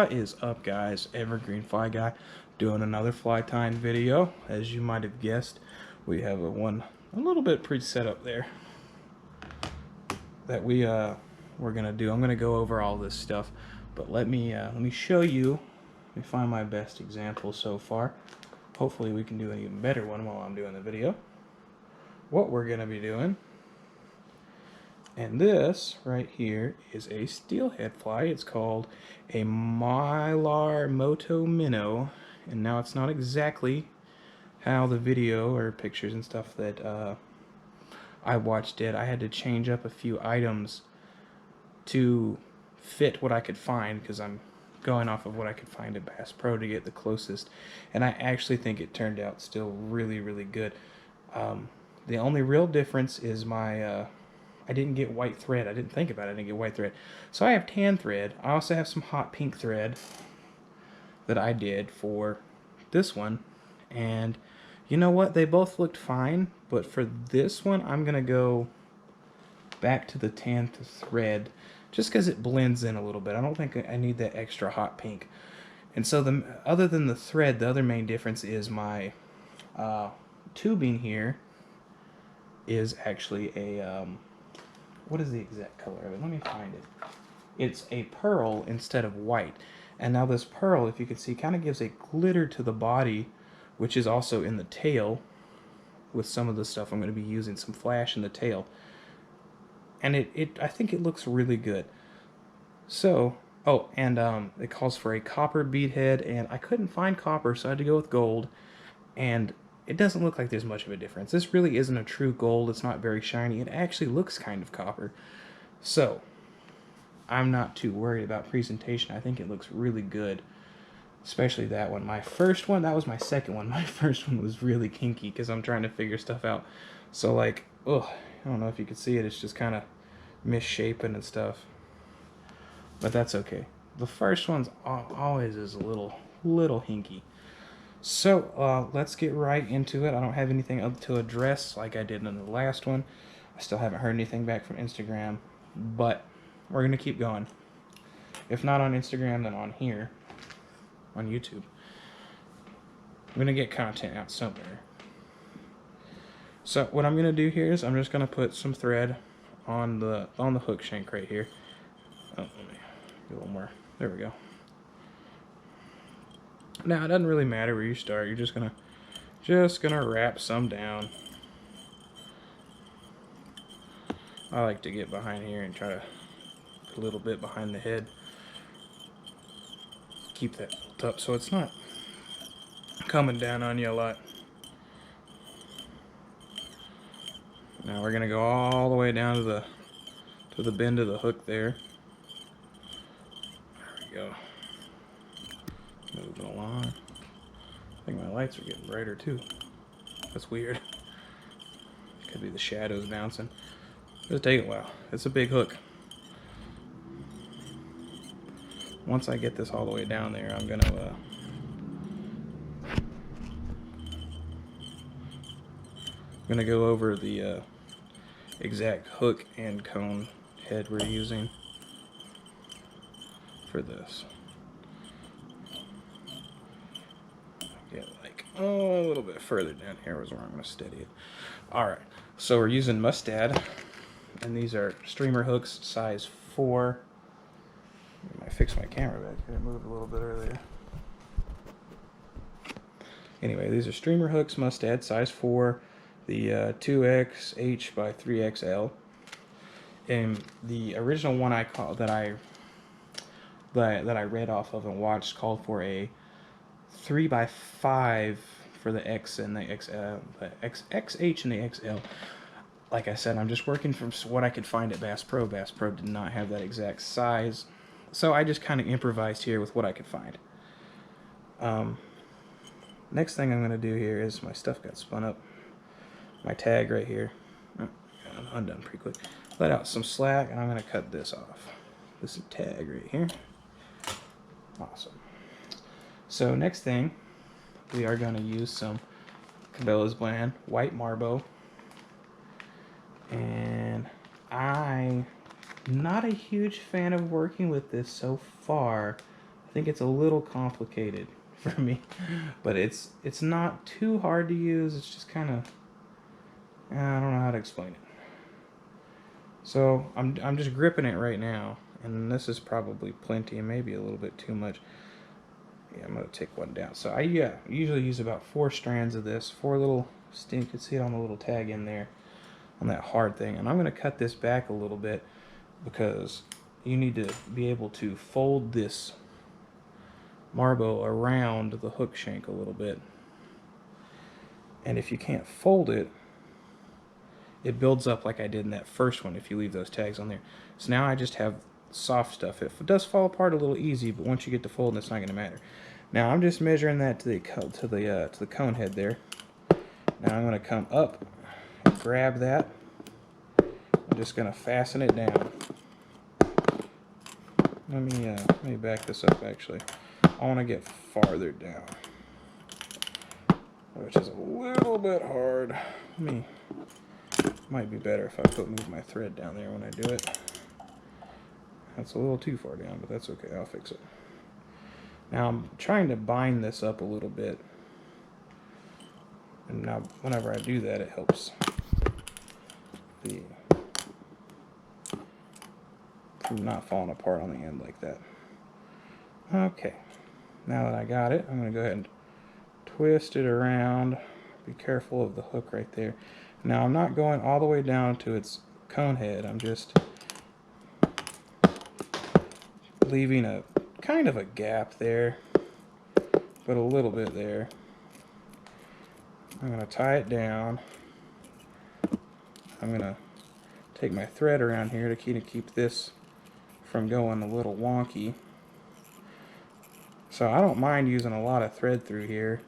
What is up, guys? Evergreen Fly Guy doing another fly time video. As you might have guessed, we have a little bit pre-set up there that we're gonna do. I'm gonna go over all this stuff, but let me show you. Let me find my best example so far. Hopefully we can do an even better one while I'm doing the video. What we're gonna be doing, and this right here is a steelhead fly. It's called a Mylar moto minnow, and now it's not exactly how the video or pictures and stuff that I watched did. I had to change up a few items to fit what I could find, because I'm going off of what I could find at Bass Pro to get the closest, and I actually think it turned out still really, really good. The only real difference is my I didn't get white thread. I didn't think about it. I didn't get white thread. So I have tan thread. I also have some hot pink thread that I did for this one. And you know what? They both looked fine. But for this one, I'm going to go back to the tan thread just because it blends in a little bit. I don't think I need that extra hot pink. And so other than the thread, the other main difference is my tubing here is actually a... what is the exact color of it? Let me find it. It's a pearl instead of white. And now this pearl, if you can see, kind of gives a glitter to the body, which is also in the tail. With some of the stuff I'm going to be using some flash in the tail. And I think it looks really good. So, oh, and it calls for a copper bead head, and I couldn't find copper, so I had to go with gold. And it doesn't look like there's much of a difference. This really isn't a true gold. It's not very shiny. It actually looks kind of copper. So, I'm not too worried about presentation. I think it looks really good. Especially that one. My first one, that was my second one. My first one was really kinky because I'm trying to figure stuff out. So, like, ugh, I don't know if you can see it. It's just kind of misshapen and stuff. But that's okay. The first one's always is a little hinky. So, let's get right into it. I don't have anything to address like I did in the last one. I still haven't heard anything back from Instagram, but we're going to keep going. If not on Instagram, then on here, on YouTube. I'm going to get content out somewhere. So, what I'm going to do here is I'm just going to put some thread on the hook shank right here. Oh, let me get a little more. There we go. Now, it doesn't really matter where you start. You're just gonna wrap some down. I like to get behind here and try to put a little bit behind the head. Keep that built up so it's not coming down on you a lot. Now we're gonna go all the way down to the bend of the hook there. There we go. Moving along. I think my lights are getting brighter too. That's weird. Could be the shadows bouncing. It'll take a while. It's a big hook. Once I get this all the way down there, I'm gonna go over the exact hook and cone head we're using for this. Get like a little bit further down here is where I'm going to steady it. Alright, so we're using mustad, and these are streamer hooks size 4. I might fix my camera back here. It moved a little bit earlier. Anyway, these are streamer hooks, mustad, size 4, the 2XH by 3XL. And the original one that I read off of and watched called for a 3x5 for the X and the XH and the XL. Like I said, I'm just working from what I could find at Bass Pro. Bass Pro did not have that exact size, so I just kind of improvised here with what I could find. Next thing I'm going to do here is my stuff got spun up. My tag right here. Oh, got undone pretty quick. Let out some slack, and I'm going to cut this off. This is tag right here. Awesome. So next thing, we are going to use some Cabela's brand white marble, and I'm not a huge fan of working with this so far. I think it's a little complicated for me, but it's not too hard to use. It's just kind of, I don't know how to explain it. So I'm just gripping it right now, and this is probably plenty, maybe a little bit too much. Yeah, I'm gonna take one down. So I usually use about 4 strands of this, 4 little, you can see it on the little tag in there, on that hard thing. And I'm gonna cut this back a little bit because you need to be able to fold this marbo around the hook shank a little bit. And if you can't fold it, it builds up like I did in that first one if you leave those tags on there. So now I just have soft stuff. It does fall apart a little easy, but once you get to folding, it's not going to matter. Now I'm just measuring that to the cone head there. Now I'm going to come up and grab that. I'm just going to fasten it down. Let me back this up actually. I want to get farther down, which is a little bit hard. Might be better if I move my thread down there when I do it. That's a little too far down, but that's okay, I'll fix it. Now I'm trying to bind this up a little bit. And now whenever I do that, it helps from not falling apart on the end like that. Okay, now that I got it, I'm going to go ahead and twist it around. Be careful of the hook right there. Now I'm not going all the way down to its cone head. I'm just leaving a kind of a gap there, but a little bit there. I'm going to tie it down. I'm going to take my thread around here to keep this from going a little wonky. So I don't mind using a lot of thread through here,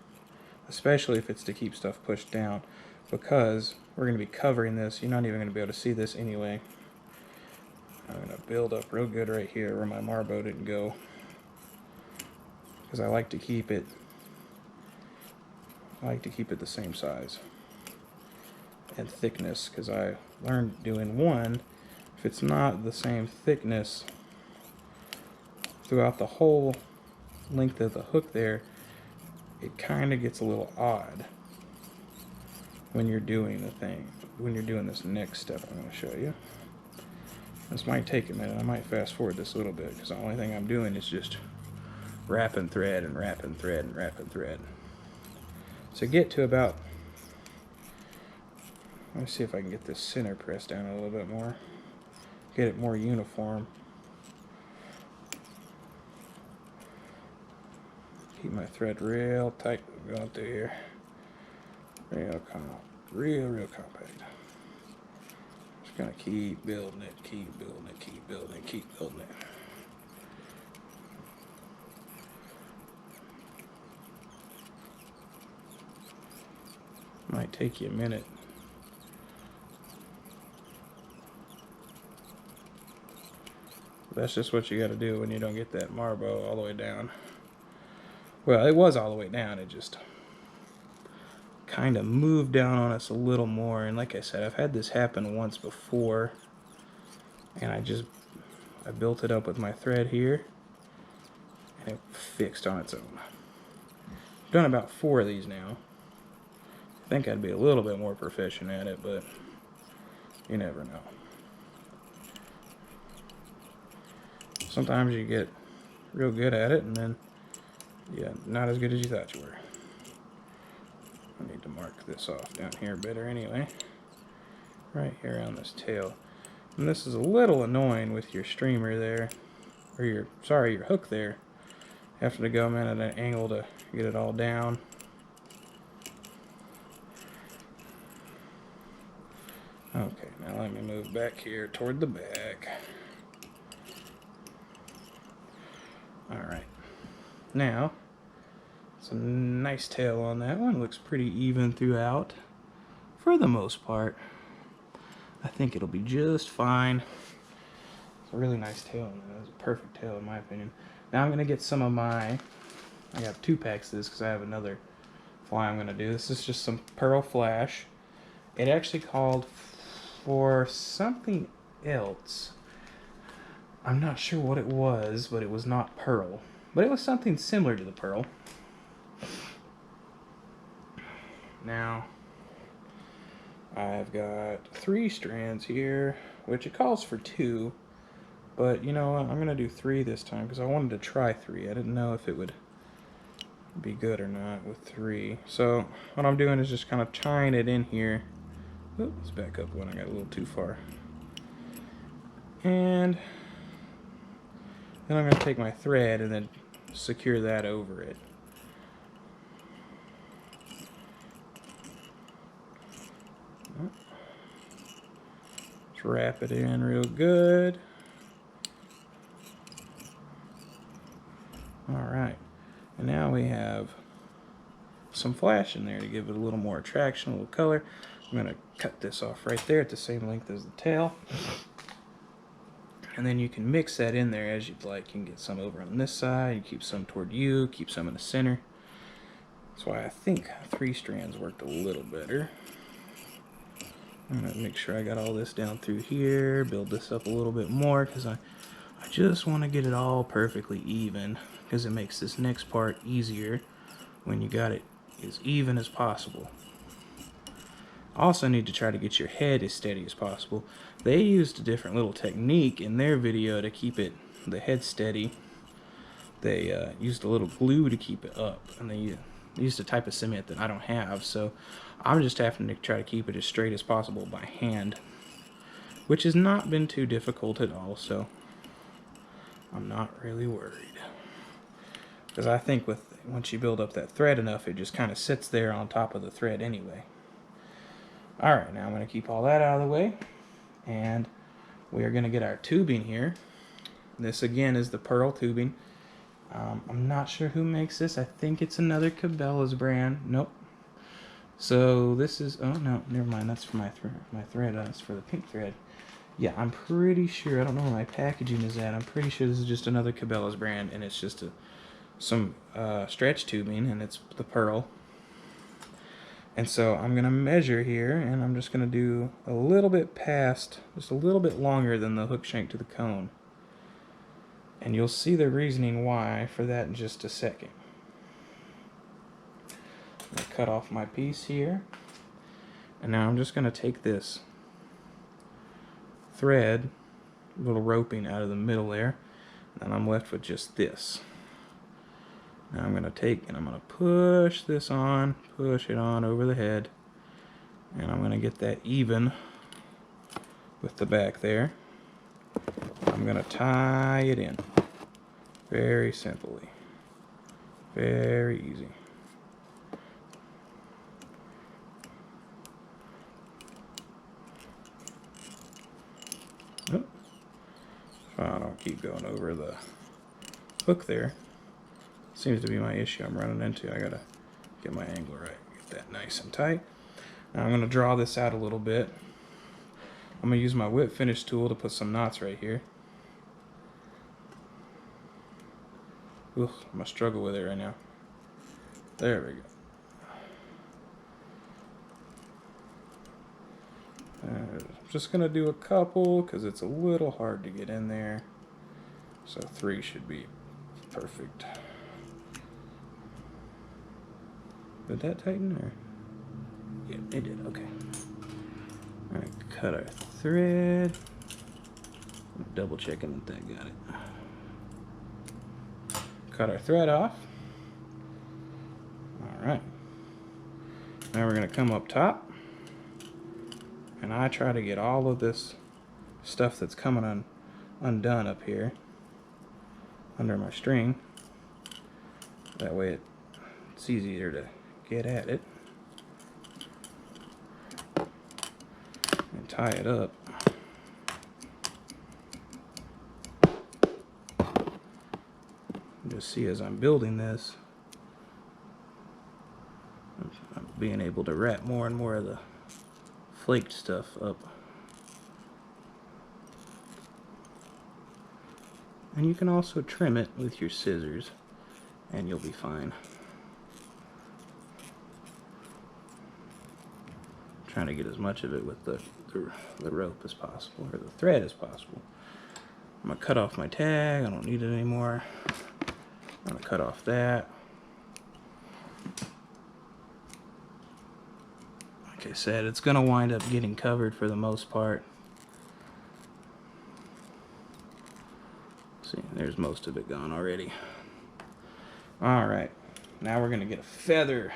especially if it's to keep stuff pushed down, because we're going to be covering this. You're not even going to be able to see this anyway. I'm going to build up real good right here where my marbo didn't go, because I like to keep it the same size and thickness, because I learned doing one, if it's not the same thickness throughout the whole length of the hook there, it kind of gets a little odd when you're doing this next step I'm going to show you. This might take a minute. I might fast forward this a little bit because the only thing I'm doing is just wrapping thread and wrapping thread and wrapping thread. So get to about, let me see if I can get this center pressed down a little bit more, get it more uniform. Keep my thread real tight going through here. Real compact. Just gonna keep building it, keep building it, keep building it, keep building it. Might take you a minute. That's just what you gotta do when you don't get that marbo all the way down. Well, it was all the way down, it just kind of moved down on us a little more. And like I said, I've had this happen once before, and I built it up with my thread here, and it fixed on its own. I've done about 4 of these now. I think I'd be a little bit more proficient at it, but you never know. Sometimes you get real good at it, and then yeah, not as good as you thought you were. I need to mark this off down here better anyway. Right here on this tail. And this is a little annoying with your streamer there, or your hook there. Having to go in at an angle to get it all down. Okay, now let me move back here toward the back. Alright. Now, it's a nice tail on that one. Looks pretty even throughout for the most part. I think it'll be just fine. It's a really nice tail on that. It's a perfect tail in my opinion. Now I'm going to get some of I got 2 packs of this because I have another fly I'm going to do. This is just some pearl flash. It actually called for something else. I'm not sure what it was, but it was not pearl. But it was something similar to the pearl. Now, I've got 3 strands here, which it calls for 2, but you know what, I'm going to do 3 this time because I wanted to try 3. I didn't know if it would be good or not with 3. So what I'm doing is just kind of tying it in here. Oops, let's back up when I got a little too far. And then I'm going to take my thread and then secure that over it. Just wrap it in real good. Alright, and now we have some flash in there to give it a little more attraction, a little color. I'm going to cut this off right there at the same length as the tail. And then you can mix that in there as you'd like. You can get some over on this side, you keep some toward you, keep some in the center. That's why I think 3 strands worked a little better. I'm going to make sure I got all this down through here, build this up a little bit more because I just want to get it all perfectly even, because it makes this next part easier when you got it as even as possible. Also need to try to get your head as steady as possible. They used a different little technique in their video to keep the head steady. They used a little glue to keep it up, and they used a type of cement that I don't have, so I'm just having to try to keep it as straight as possible by hand, which has not been too difficult at all, so I'm not really worried. Because I think once you build up that thread enough, it just kind of sits there on top of the thread anyway. Alright, now I'm going to keep all that out of the way, and we are going to get our tubing here. This again is the pearl tubing. I'm not sure who makes this. I think it's another Cabela's brand. Nope. So this is, oh no, never mind, that's for my thread, that's for the pink thread. Yeah, I'm pretty sure, I don't know where my packaging is at, I'm pretty sure this is just another Cabela's brand, and it's just some stretch tubing, and it's the pearl. And so I'm going to measure here, and I'm just going to do a little bit past, just a little bit longer than the hook shank to the cone. And you'll see the reasoning why for that in just a second. I'm going to cut off my piece here, and now I'm just going to take this thread, little roping out of the middle there, and I'm left with just this. Now I'm going to take and I'm going to push this on, push it on over the head, and I'm going to get that even with the back there. I'm going to tie it in very simply, very easy. Oh, so I don't keep going over the hook there. Seems to be my issue I'm running into. I gotta get my angle right, get that nice and tight. Now I'm gonna draw this out a little bit. I'm gonna use my whip finish tool to put some knots right here. Ugh, I'm gonna struggle with it right now. There we go. I'm just gonna do a couple because it's a little hard to get in there. So 3 should be perfect. Did that tighten or? Yeah, it did, okay. Alright, cut our thread. Double checking that got it. Cut our thread off. Alright. Now we're going to come up top. And I try to get all of this stuff that's coming undone up here under my string. That way it's easier to get at it and tie it up. Just see as I'm building this, I'm being able to wrap more and more of the flaked stuff up. And you can also trim it with your scissors and you'll be fine. Trying to get as much of it with the rope as possible, or the thread as possible. I'm going to cut off my tag, I don't need it anymore. I'm going to cut off that. Like I said, it's going to wind up getting covered for the most part. See, there's most of it gone already. Alright, now we're going to get a feather.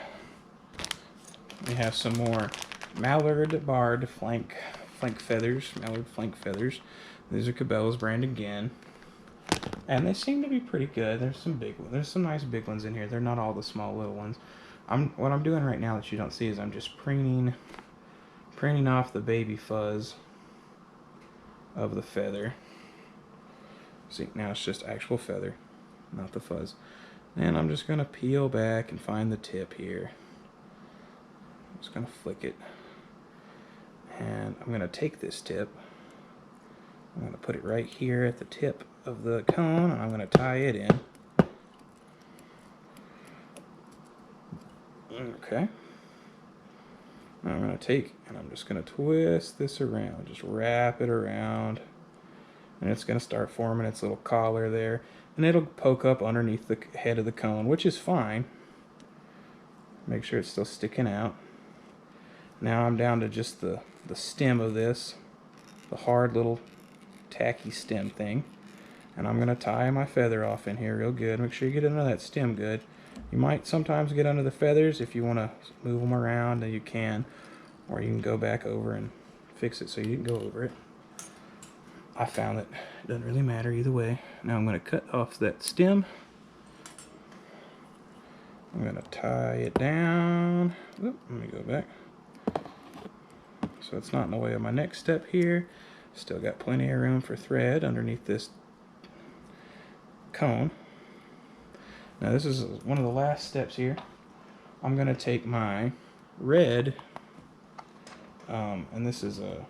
We have some more mallard barred flank feathers, mallard flank feathers. These are Cabela's brand again. And they seem to be pretty good. There's some big ones. There's some nice big ones in here. They're not all the small little ones. What I'm doing right now that you don't see is I'm just preening off the baby fuzz of the feather. See, now it's just actual feather, not the fuzz. And I'm just going to peel back and find the tip here. I'm just going to flick it. And I'm going to take this tip. I'm going to put it right here at the tip of the cone, and I'm going to tie it in. Okay. Now I'm going to take, and I'm just going to twist this around. Just wrap it around. And it's going to start forming its little collar there. And it'll poke up underneath the head of the cone, which is fine. Make sure it's still sticking out. Now I'm down to just the stem of this. The hard little tacky stem thing. And I'm going to tie my feather off in here real good. Make sure you get under that stem good. You might sometimes get under the feathers. If you want to move them around, then you can. Or you can go back over and fix it so you can go over it. I found that it doesn't really matter either way. Now I'm going to cut off that stem. I'm going to tie it down. Oop, let me go back. So it's not in the way of my next step here. Still got plenty of room for thread underneath this cone. Now this is one of the last steps here. I'm going to take my red, and this is a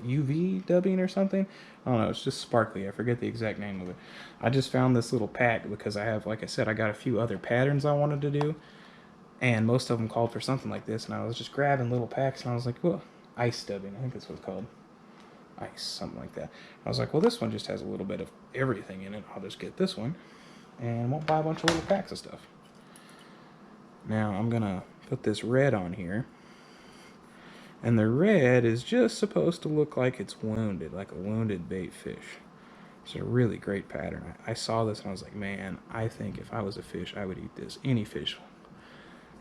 UV dubbing or something. I don't know, it's just sparkly. I forget the exact name of it. I just found this little pack because I have, like I said, I got a few other patterns I wanted to do, and most of them called for something like this, and I was just grabbing little packs, and I was like, well, ice dubbing, I think that's what it's called. Ice, something like that. I was like, well, this one just has a little bit of everything in it. I'll just get this one, and won't buy a bunch of little packs of stuff. Now, I'm going to put this red on here. And the red is just supposed to look like it's wounded, like a wounded bait fish. It's a really great pattern. I saw this and I was like, man, I think if I was a fish, I would eat this. Any fish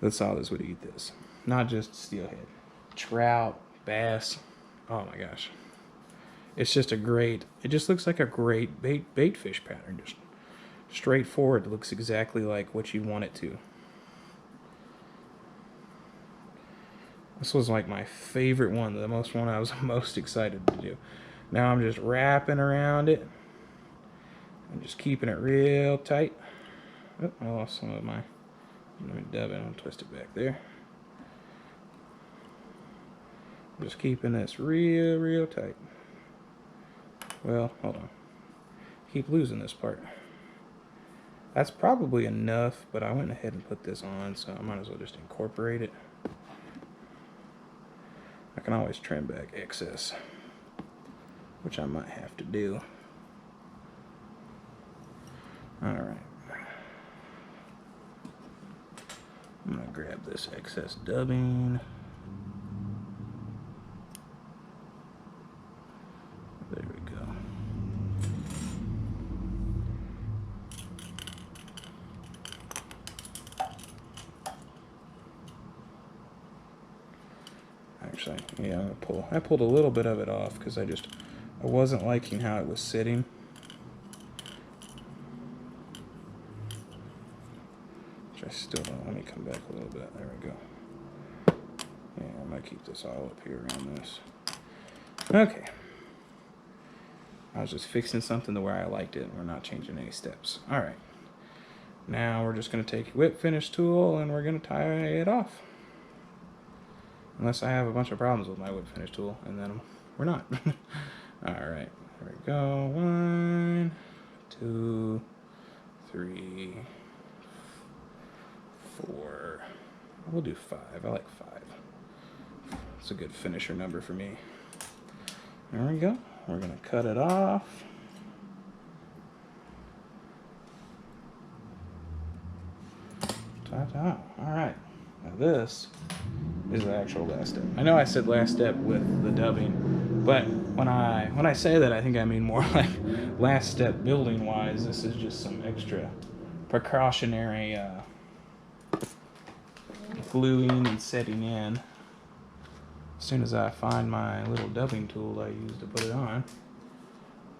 that saw this would eat this. Not just steelhead. Trout, bass. Oh my gosh. It's just a great, it just looks like a great bait fish pattern. Just straightforward. It looks exactly like what you want it to. This was like my favorite one, the one I was most excited to do. Now I'm just wrapping around it. I'm just keeping it real tight. Oh, I lost some of my, let me dub it and twist it back there. Just keeping this real tight. Well, hold on. Keep losing this part. That's probably enough, but I went ahead and put this on, so I might as well just incorporate it. I can always trim back excess, which I might have to do. Alright. I'm going to grab this excess dubbing. There we go. Actually, yeah, I pulled a little bit of it off because I wasn't liking how it was sitting. Which I still don't. Let me come back a little bit. There we go. Yeah, I might keep this all up here around this. Okay. I was just fixing something to where I liked it, and we're not changing any steps. Alright. Now we're just going to take a whip finish tool and we're going to tie it off. Unless I have a bunch of problems with my whip finish tool, and then we're not. Alright, there we go. 1, 2, 3, 4. We'll do 5. I like 5. It's a good finisher number for me. There we go. We're going to cut it off. Ta-ta. All right. Now this is the actual last step. I know I said last step with the dubbing, but when I say that, I think I mean more like last step building wise. This is just some extra precautionary gluing and setting in. As soon as I find my little dubbing tool I use to put it on.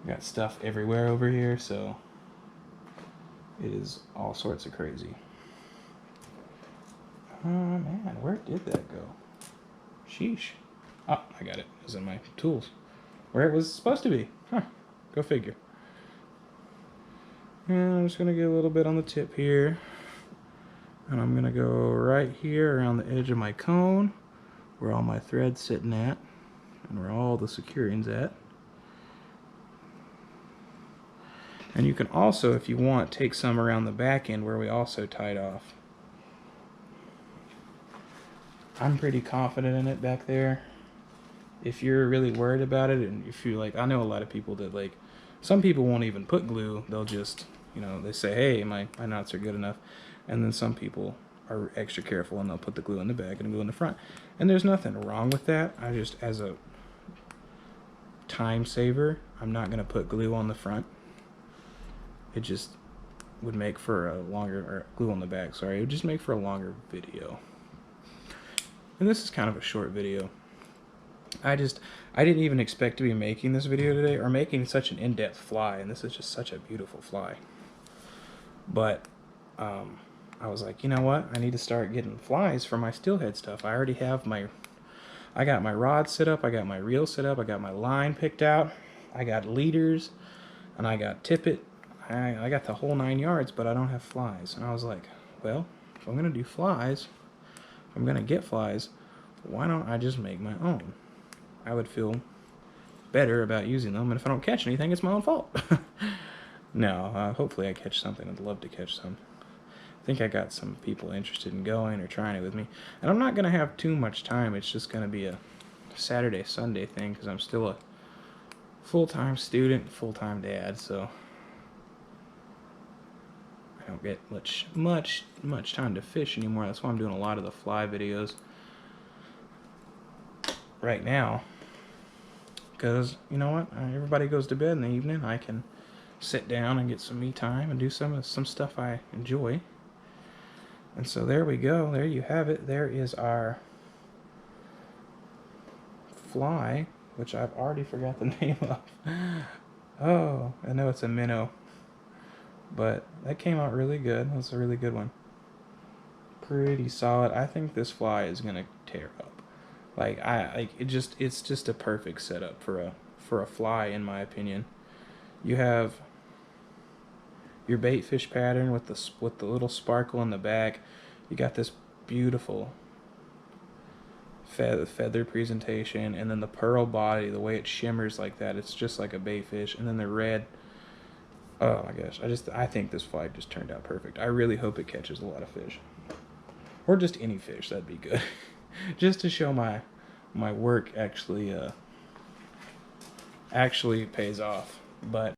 Got stuff everywhere over here, so it is all sorts of crazy. Oh man, where did that go? Sheesh. Oh, I got it. It was in my tools. Where it was supposed to be. Huh. Go figure. And I'm just going to get a little bit on the tip here. And I'm going to go right here around the edge of my cone, where all my thread's sitting at, and where all the securing's at. And you can also, if you want, take some around the back end where we also tied off. I'm pretty confident in it back there. If you're really worried about it, and if you like, I know a lot of people that like, some people won't even put glue. They'll just, you know, they say, hey, my knots are good enough. And then some people are extra careful and they'll put the glue in the back and glue in the front. And there's nothing wrong with that. I just, as a time saver, I'm not going to put glue on the front. It just would make for a longer, or glue on the back, sorry, it would just make for a longer video. And this is kind of a short video. I didn't even expect to be making this video today, or making such an in-depth fly, and this is just such a beautiful fly. But I was like, you know what, I need to start getting flies for my steelhead stuff. I already have I got my rod set up, I got my reel set up, I got my line picked out, I got leaders, and I got tippet. I got the whole 9 yards, but I don't have flies. And I was like, well, if I'm going to do flies, if I'm going to get flies, why don't I just make my own? I would feel better about using them, and if I don't catch anything, it's my own fault. No, hopefully I catch something. I'd love to catch some. I think I got some people interested in going or trying it with me. And I'm not going to have too much time. It's just going to be a Saturday, Sunday thing, because I'm still a full-time student, full-time dad, so I don't get much time to fish anymore. That's why I'm doing a lot of the fly videos right now, because you know what, everybody goes to bed in the evening. I can sit down and get some me time and do some stuff I enjoy. And so there we go, there you have it. There is our fly, which I've already forgot the name of. Oh, I know it's a minnow. But that came out really good. That's a really good one. Pretty solid. I think this fly is gonna tear up. Like it's just a perfect setup for a fly, in my opinion. You have your bait fish pattern with the little sparkle in the back. You got this beautiful feather presentation, and then the pearl body, the way it shimmers like that, it's just like a bait fish. And then the red. Oh my gosh, I think this fly just turned out perfect. I really hope it catches a lot of fish. Or just any fish, that'd be good. Just to show my work actually pays off. But